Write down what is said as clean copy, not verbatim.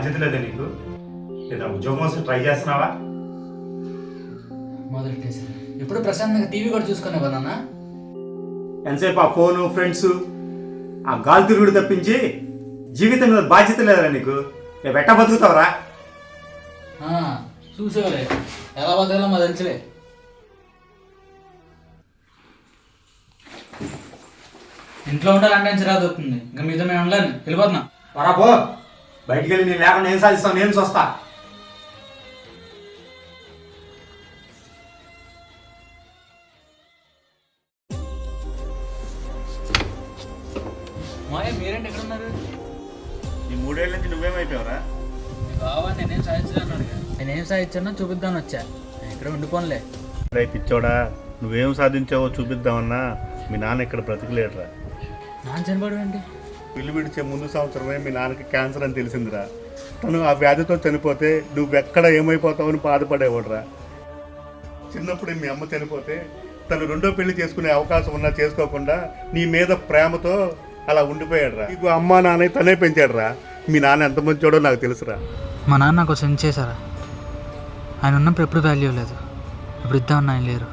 బాధ్యత లేదా నీకు? లేదా ఉద్యోగం కోసం ట్రై చేస్తున్నావా? మొదలెట్టేసారు. ఎప్పుడు ప్రశాంతంగా టీవీ కూడా చూసుకునేవా నాన్న? ఎంతసేపు ఆ ఫోను, ఫ్రెండ్స్, ఆ గాలి తిరుగుడు తప్పించి జీవితం మీద బాధ్యత లేదా నీకు? రేపు ఎట్టా బతుకుతావరా? చూసేవారే ఎలా బతకాలో మా తెలుసులే. ఇంట్లో ఉండాలంటే చిరాకు వస్తుంది. ఇంకా మీతో మేము ఉండాలి. వెళ్ళిపోతున్నా. వరా పో, బయటికి వెళ్ళి నేను లేకుండా ఏం సాధిస్తావు? నేను చూస్తా. మాయ మీరేంటి ఎక్కడ ఉన్నారు? ఈ 3 ఏళ్ళ నుంచి నువ్వేమైపోయావురా? కావాలి నేనేం సాధించలేన్నాడు. నేనేం సాధించానో చూపిద్దామని వచ్చా. నేను ఇక్కడ ఉండిపోనులే. రేపు పిచ్చోడా, నువ్వేం సాధించావో చూపిద్దామన్నా మీ నాన్న ఇక్కడ బ్రతికలేడురా. నాన్న చనిపోవడం ఏంటి? పిల్లి విడిచే ముందు సంవత్సరమే మీ నాన్నకి క్యాన్సర్ అని తెలిసిందిరా. తను ఆ వ్యాధితో చనిపోతే నువ్వెక్కడ ఏమైపోతావని బాధపడేవాడురా. చిన్నప్పుడు మీ అమ్మ చనిపోతే తను 2వ పెళ్లి చేసుకునే అవకాశం ఉన్నా చేసుకోకుండా నీ మీద ప్రేమతో అలా ఉండిపోయాడురా. నీకు అమ్మ నాన్న తనే పెంచాడురా. మీ నాన్న ఎంత మంచోడో నాకు తెలుసురా. మా నాన్న నాకు సెండ్ చేశారా? ఆయన ఉన్నప్పుడు ఎప్పుడు వాల్యూ లేదు. ఇప్పుడు ఇద్దామని ఆయన లేరు.